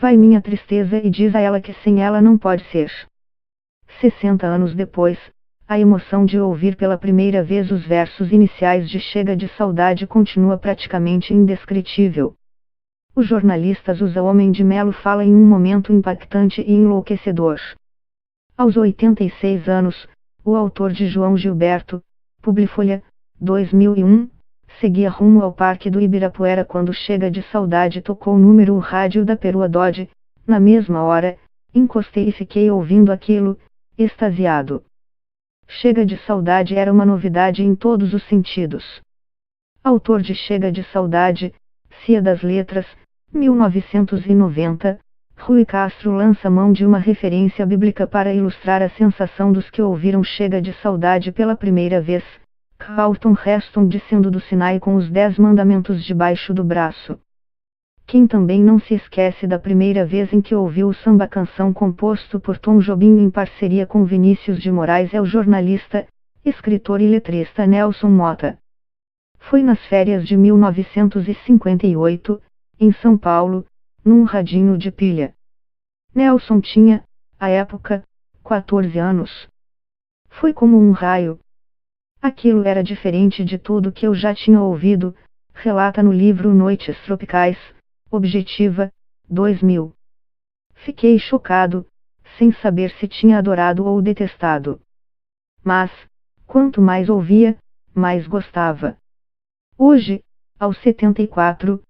Vai minha tristeza e diz a ela que sem ela não pode ser. 60 anos depois, a emoção de ouvir pela primeira vez os versos iniciais de Chega de Saudade continua praticamente indescritível. O jornalista Zusa Homem de Melo fala em um momento impactante e enlouquecedor. Aos 86 anos, o autor de João Gilberto, Publifolha, 2001, seguia rumo ao Parque do Ibirapuera quando Chega de Saudade tocou o número 1 rádio da Perua Dodge. Na mesma hora, encostei e fiquei ouvindo aquilo, extasiado. Chega de Saudade era uma novidade em todos os sentidos. Autor de Chega de Saudade, Cia das Letras, 1990, Rui Castro lança mão de uma referência bíblica para ilustrar a sensação dos que ouviram Chega de Saudade pela primeira vez. Carlton Heston descendo do Sinai com os 10 mandamentos debaixo do braço. Quem também não se esquece da primeira vez em que ouviu o samba-canção composto por Tom Jobim em parceria com Vinícius de Moraes é o jornalista, escritor e letrista Nelson Motta. Foi nas férias de 1958, em São Paulo, num radinho de pilha. Nelson tinha, à época, 14 anos. Foi como um raio. Aquilo era diferente de tudo que eu já tinha ouvido, relata no livro Noites Tropicais, Objetiva, 2000. Fiquei chocado, sem saber se tinha adorado ou detestado. Mas, quanto mais ouvia, mais gostava. Hoje, aos 74,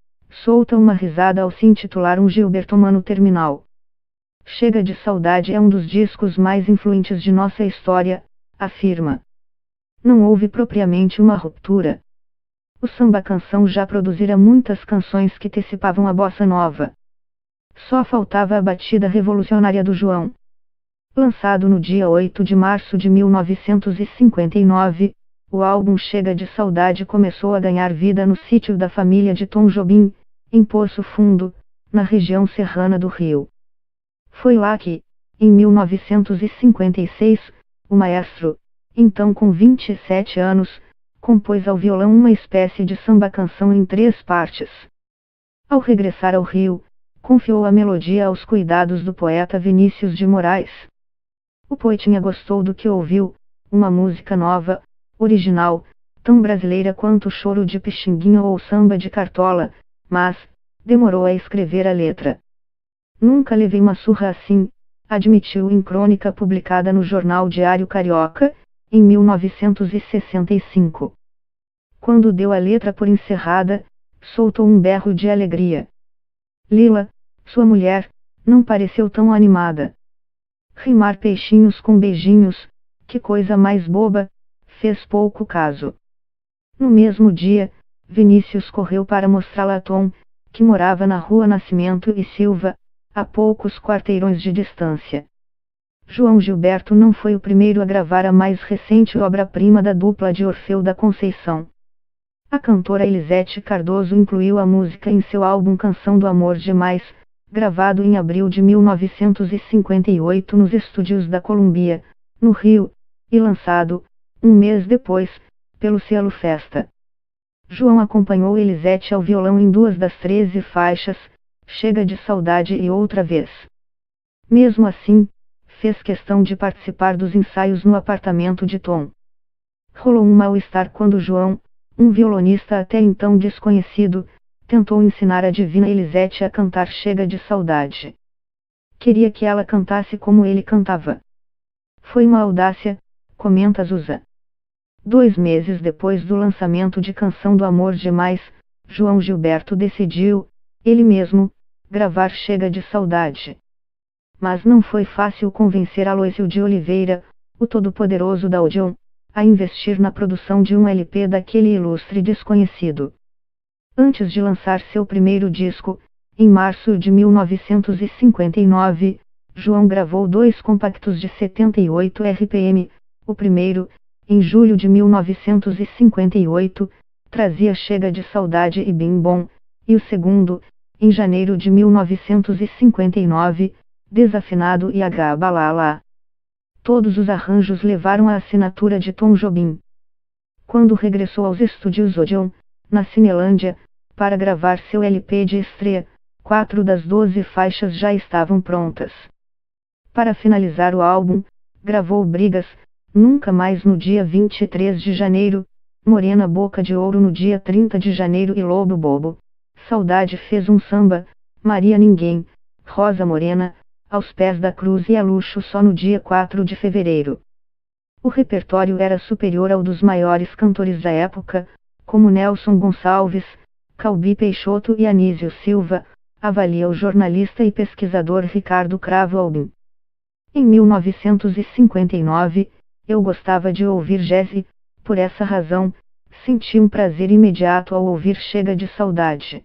solta uma risada ao se intitular um Gilbertomano terminal. Chega de Saudade é um dos discos mais influentes de nossa história, afirma. Não houve propriamente uma ruptura. O samba-canção já produzira muitas canções que antecipavam a bossa nova. Só faltava a batida revolucionária do João. Lançado no dia 8 de março de 1959, o álbum Chega de Saudade começou a ganhar vida no sítio da família de Tom Jobim, em Poço Fundo, na região serrana do Rio. Foi lá que, em 1956, o maestro, então com 27 anos, compôs ao violão uma espécie de samba-canção em 3 partes. Ao regressar ao Rio, confiou a melodia aos cuidados do poeta Vinícius de Moraes. O poetinha gostou do que ouviu, uma música nova, original, tão brasileira quanto o choro de Pixinguinha ou o samba de Cartola, mas demorou a escrever a letra. Nunca levei uma surra assim, admitiu em crônica publicada no jornal Diário Carioca, em 1965. Quando deu a letra por encerrada, soltou um berro de alegria. Lila, sua mulher, não pareceu tão animada. Rimar peixinhos com beijinhos, que coisa mais boba, fez pouco caso. No mesmo dia, Vinícius correu para mostrá-la a Tom, que morava na rua Nascimento e Silva, a poucos quarteirões de distância. João Gilberto não foi o primeiro a gravar a mais recente obra-prima da dupla de Orfeu da Conceição. A cantora Elisete Cardoso incluiu a música em seu álbum Canção do Amor Demais, gravado em abril de 1958 nos estúdios da Columbia, no Rio, e lançado, um mês depois, pelo selo Festa. João acompanhou Elisete ao violão em 2 das 13 faixas, Chega de Saudade e Outra Vez. Mesmo assim, fez questão de participar dos ensaios no apartamento de Tom. Rolou um mal-estar quando João, um violonista até então desconhecido, tentou ensinar a divina Elisete a cantar Chega de Saudade. Queria que ela cantasse como ele cantava. Foi uma audácia, comenta Zusa. 2 meses depois do lançamento de Canção do Amor Demais, João Gilberto decidiu, ele mesmo, gravar Chega de Saudade. Mas não foi fácil convencer Aloysio de Oliveira, o todo-poderoso da Odeon, a investir na produção de um LP daquele ilustre desconhecido. Antes de lançar seu primeiro disco, em março de 1959, João gravou 2 compactos de 78 RPM, o primeiro, em julho de 1958, trazia Chega de Saudade e Bim Bom, e o segundo, em janeiro de 1959, Desafinado e H Balala. Todos os arranjos levaram a assinatura de Tom Jobim. Quando regressou aos estúdios Odeon, na Cinelândia, para gravar seu LP de estreia, 4 das 12 faixas já estavam prontas. Para finalizar o álbum, gravou Brigas, Nunca Mais no dia 23 de janeiro, Morena Boca de Ouro no dia 30 de janeiro e Lobo Bobo, Saudade fez um samba, Maria Ninguém, Rosa Morena, Aos Pés da Cruz e A Luxo só no dia 4 de fevereiro. O repertório era superior ao dos maiores cantores da época, como Nelson Gonçalves, Calbi Peixoto e Anísio Silva, avalia o jornalista e pesquisador Ricardo Cravo Albim. Em 1959, eu gostava de ouvir jazz e, por essa razão, senti um prazer imediato ao ouvir Chega de Saudade.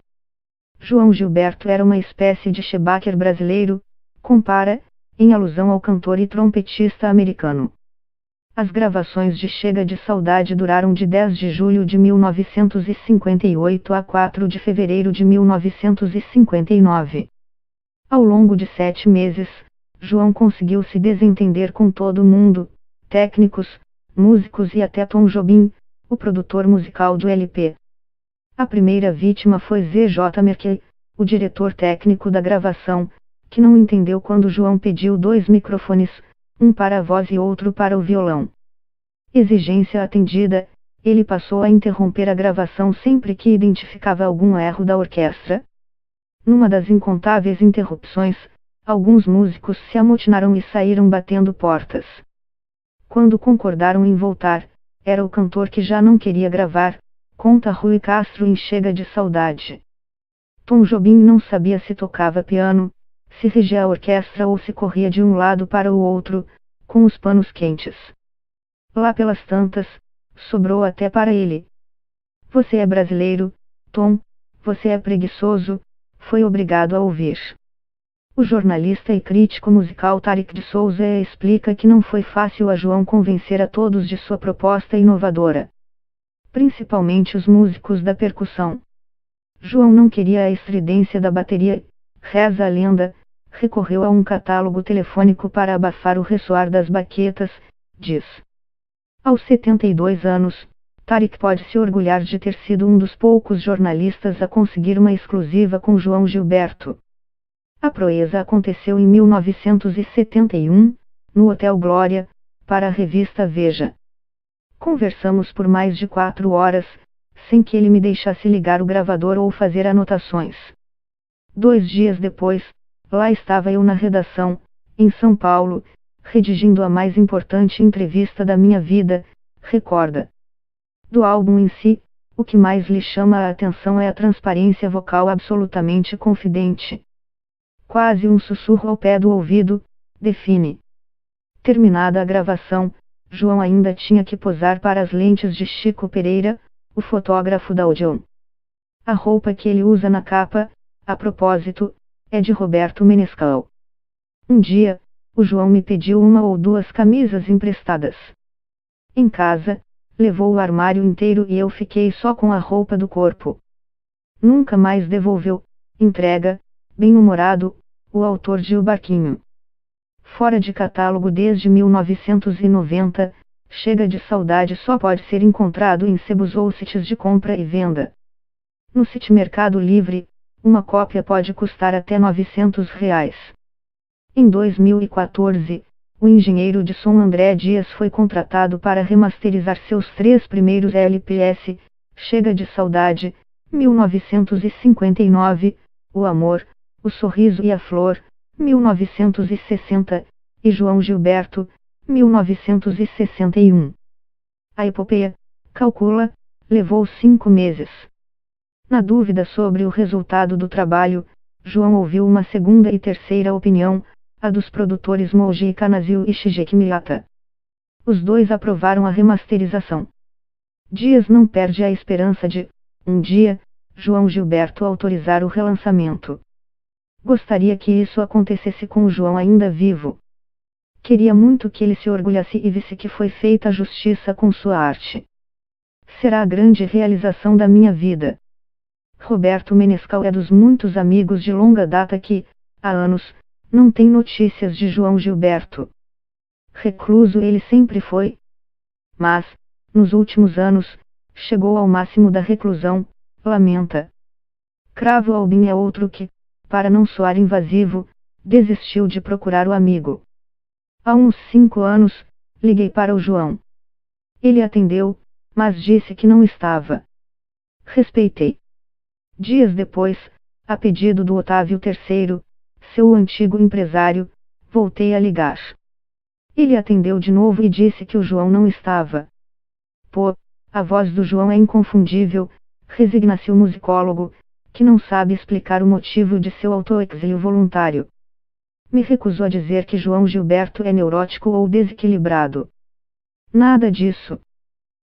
João Gilberto era uma espécie de Shebaker brasileiro, compara, em alusão ao cantor e trompetista americano. As gravações de Chega de Saudade duraram de 10 de julho de 1958 a 4 de fevereiro de 1959. Ao longo de 7 meses, João conseguiu se desentender com todo mundo, técnicos, músicos e até Tom Jobim, o produtor musical do LP. A primeira vítima foi Z.J. Merkey, o diretor técnico da gravação, que não entendeu quando João pediu 2 microfones, um para a voz e outro para o violão. Exigência atendida, ele passou a interromper a gravação sempre que identificava algum erro da orquestra. Numa das incontáveis interrupções, alguns músicos se amotinaram e saíram batendo portas. Quando concordaram em voltar, era o cantor que já não queria gravar, conta Rui Castro em Chega de Saudade. Tom Jobim não sabia se tocava piano, se regia a orquestra ou se corria de um lado para o outro, com os panos quentes. Lá pelas tantas, sobrou até para ele. Você é brasileiro, Tom, você é preguiçoso, foi obrigado a ouvir. O jornalista e crítico musical Tarik de Souza explica que não foi fácil a João convencer a todos de sua proposta inovadora. Principalmente os músicos da percussão. João não queria a estridência da bateria, reza a lenda, recorreu a um catálogo telefônico para abafar o ressoar das baquetas, diz. Aos 72 anos, Tarik pode se orgulhar de ter sido um dos poucos jornalistas a conseguir uma exclusiva com João Gilberto. A proeza aconteceu em 1971, no Hotel Glória, para a revista Veja. Conversamos por mais de 4 horas, sem que ele me deixasse ligar o gravador ou fazer anotações. 2 dias depois, lá estava eu na redação, em São Paulo, redigindo a mais importante entrevista da minha vida, recorda. Do álbum em si, o que mais lhe chama a atenção é a transparência vocal absolutamente confidente. Quase um sussurro ao pé do ouvido, define. Terminada a gravação, João ainda tinha que posar para as lentes de Chico Pereira, o fotógrafo da Odeon. A roupa que ele usa na capa, a propósito, é de Roberto Menescal. Um dia, o João me pediu 1 ou 2 camisas emprestadas. Em casa, levou o armário inteiro e eu fiquei só com a roupa do corpo. Nunca mais devolveu, entrega, bem-humorado, o autor de O Barquinho. Fora de catálogo desde 1990, Chega de Saudade só pode ser encontrado em sebos ou sites de compra e venda. No site Mercado Livre, uma cópia pode custar até R$ 900. Em 2014, o engenheiro de som André Dias foi contratado para remasterizar seus 3 primeiros LPs, Chega de Saudade, 1959, O Amor, O Sorriso e a Flor, 1960, e João Gilberto, 1961. A epopeia, calcula, levou 5 meses. Na dúvida sobre o resultado do trabalho, João ouviu uma segunda e terceira opinião, a dos produtores Moji Kanazil e Shigeki Miyata. Os dois aprovaram a remasterização. Dias não perde a esperança de, um dia, João Gilberto autorizar o relançamento. Gostaria que isso acontecesse com o João ainda vivo. Queria muito que ele se orgulhasse e visse que foi feita justiça com sua arte. Será a grande realização da minha vida. Roberto Menescal é dos muitos amigos de longa data que, há anos, não tem notícias de João Gilberto. Recluso ele sempre foi. Mas, nos últimos anos, chegou ao máximo da reclusão, lamenta. Cravo Albim é outro que, para não soar invasivo, desistiu de procurar o amigo. Há uns 5 anos, liguei para o João. Ele atendeu, mas disse que não estava. Respeitei. Dias depois, a pedido do Otávio III, seu antigo empresário, voltei a ligar. Ele atendeu de novo e disse que o João não estava. Pô, a voz do João é inconfundível, resigna-se o musicólogo, que não sabe explicar o motivo de seu autoexílio voluntário. Me recuso a dizer que João Gilberto é neurótico ou desequilibrado. Nada disso.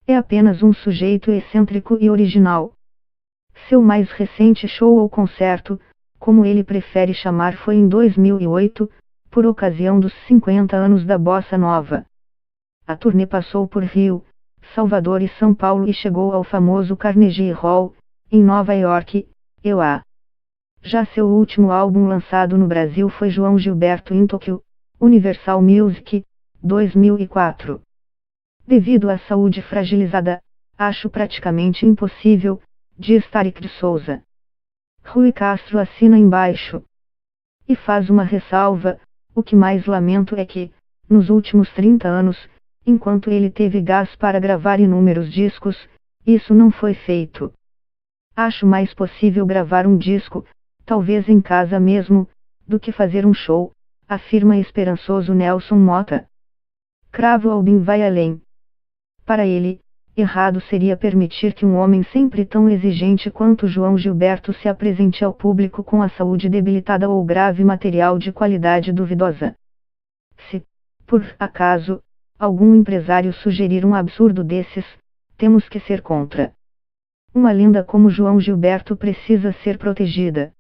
É apenas um sujeito excêntrico e original. Seu mais recente show ou concerto, como ele prefere chamar, foi em 2008, por ocasião dos 50 anos da Bossa Nova. A turnê passou por Rio, Salvador e São Paulo e chegou ao famoso Carnegie Hall, em Nova York, EUA. Já seu último álbum lançado no Brasil foi João Gilberto em Tóquio, Universal Music, 2004. Devido à saúde fragilizada, acho praticamente impossível, diz Tarik de Souza. Rui Castro assina embaixo. E faz uma ressalva: o que mais lamento é que, nos últimos 30 anos, enquanto ele teve gás para gravar inúmeros discos, isso não foi feito. Acho mais possível gravar um disco, talvez em casa mesmo, do que fazer um show, afirma esperançoso Nelson Mota. Cravo Albin vai além. Para ele, errado seria permitir que um homem sempre tão exigente quanto João Gilberto se apresente ao público com a saúde debilitada ou grave material de qualidade duvidosa. Se, por acaso, algum empresário sugerir um absurdo desses, temos que ser contra. Uma lenda como João Gilberto precisa ser protegida.